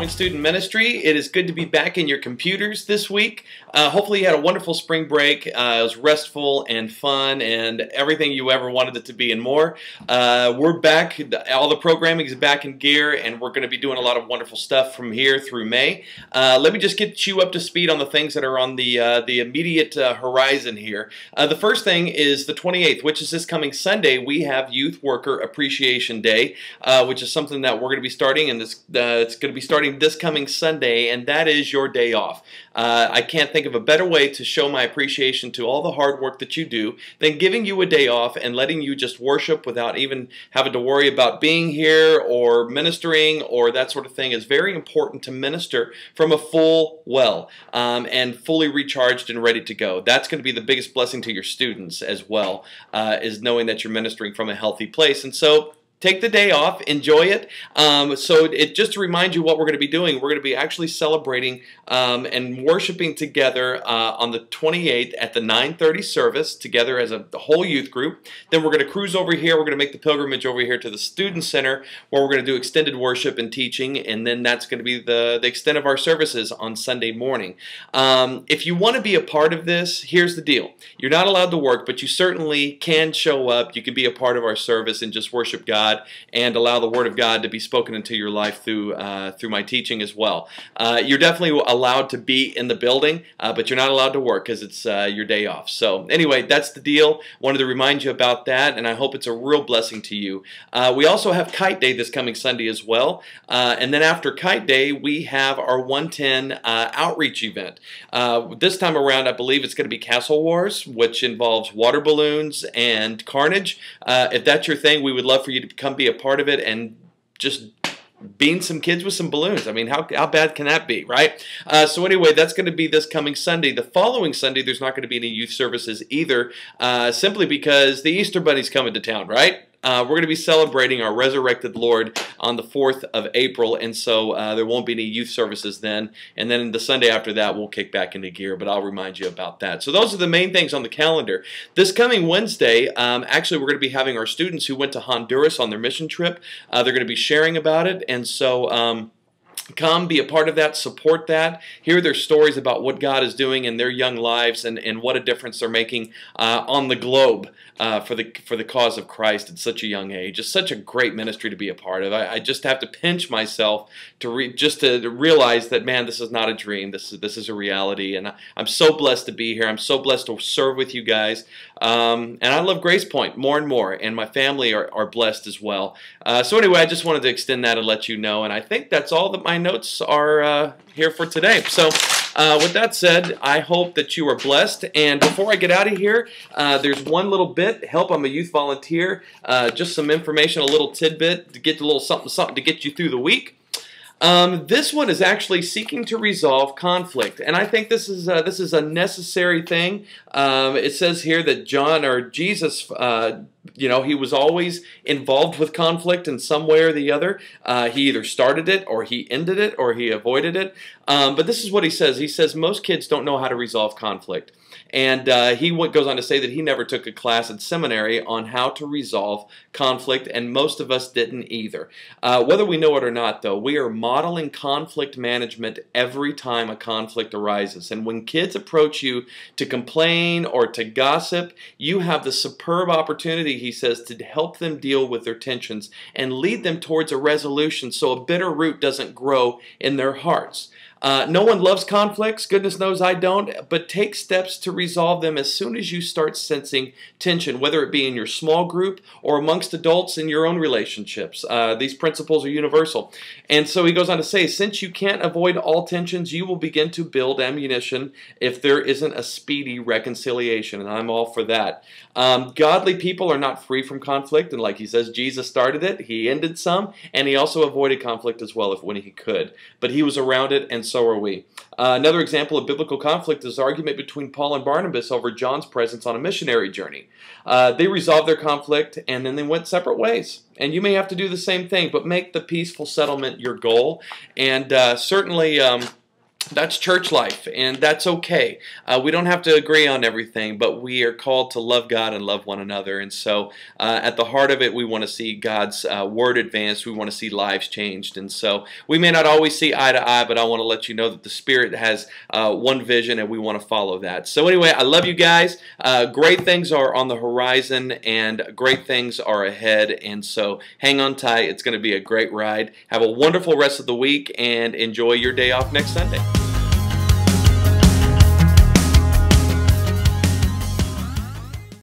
Point Student Ministry. It is good to be back in your computers this week. Hopefully you had a wonderful spring break. It was restful and fun and everything you ever wanted it to be and more. We're back. All the programming is back in gear, and we're going to be doing a lot of wonderful stuff from here through May. Let me just get you up to speed on the things that are on the immediate horizon here. The first thing is the 28th, which is this coming Sunday. We have Youth Worker Appreciation Day, which is something that we're going to be starting, and it's going to be starting this coming Sunday, and that is your day off. I can't think of a better way to show my appreciation to all the hard work that you do than giving you a day off and letting you just worship without even having to worry about being here or ministering or that sort of thing. It's very important to minister from a full well and fully recharged and ready to go. That's going to be the biggest blessing to your students as well, is knowing that you're ministering from a healthy place. And so take the day off, enjoy it. Just to remind you what we're going to be doing, we're going to be actually celebrating and worshiping together on the 28th at the 9:30 service together as a whole youth group. Then we're going to cruise over here. We're going to make the pilgrimage over here to the Student Center, where we're going to do extended worship and teaching, and then that's going to be the extent of our services on Sunday morning. If you want to be a part of this, here's the deal. You're not allowed to work, but you certainly can show up. You can be a part of our service and just worship God and allow the Word of God to be spoken into your life through my teaching as well. You're definitely allowed to be in the building, but you're not allowed to work because it's your day off. So anyway, that's the deal. Wanted to remind you about that, and I hope it's a real blessing to you. We also have Kite Day this coming Sunday as well, and then after Kite Day, we have our 110 outreach event. This time around, I believe it's going to be Castle Wars, which involves water balloons and carnage. If that's your thing, we would love for you to come be a part of it and just being some kids with some balloons. I mean, how bad can that be, right? So anyway, that's going to be this coming Sunday. The following Sunday, there's not going to be any youth services either, simply because the Easter Bunny's coming to town, right? We're going to be celebrating our resurrected Lord on the 4th of April, and so there won't be any youth services then. And then the Sunday after that, we'll kick back into gear, but I'll remind you about that. So those are the main things on the calendar. This coming Wednesday, actually, we're going to be having our students who went to Honduras on their mission trip. They're going to be sharing about it, and so come, be a part of that, support that, hear their stories about what God is doing in their young lives and what a difference they're making on the globe for the cause of Christ at such a young age. It's such a great ministry to be a part of. I just have to pinch myself to realize that, man, this is not a dream. This is a reality, and I'm so blessed to be here. I'm so blessed to serve with you guys, and I love Grace Point more and more, and my family are blessed as well. So anyway, I just wanted to extend that and let you know, and I think that's all that my notes are here for today. So with that said, I hope that you are blessed. And before I get out of here, there's one little bit. Help, I'm a youth volunteer. Just some information, a little tidbit to get a little something to get you through the week. This one is actually seeking to resolve conflict, and I think this is a necessary thing. It says here that Jesus, he was always involved with conflict in some way or the other. He either started it, or he ended it, or he avoided it. But this is what he says. He says most kids don't know how to resolve conflict. And he goes on to say that he never took a class at seminary on how to resolve conflict, and most of us didn't either. Whether we know it or not, though, we are modeling conflict management every time a conflict arises. And when kids approach you to complain or to gossip, you have the superb opportunity, he says, to help them deal with their tensions and lead them towards a resolution so a bitter root doesn't grow in their hearts. No one loves conflicts, goodness knows I don't, but take steps to resolve them as soon as you start sensing tension, whether it be in your small group or amongst adults in your own relationships. These principles are universal. And so he goes on to say, since you can't avoid all tensions, you will begin to build ammunition if there isn't a speedy reconciliation, and I'm all for that. Godly people are not free from conflict, and like he says, Jesus started it, he ended some, and he also avoided conflict as well when he could. But he was around it, and so are we. Another example of biblical conflict is the argument between Paul and Barnabas over John's presence on a missionary journey. They resolved their conflict, and then they went separate ways. And you may have to do the same thing, but make the peaceful settlement your goal. And certainly That's church life, and that's okay. We don't have to agree on everything, but we are called to love God and love one another. And so, at the heart of it, we want to see God's word advanced. We want to see lives changed. And so, we may not always see eye to eye, but I want to let you know that the Spirit has one vision, and we want to follow that. So, anyway, I love you guys. Great things are on the horizon, and great things are ahead. And so, hang on tight. It's going to be a great ride. Have a wonderful rest of the week, and enjoy your day off next Sunday.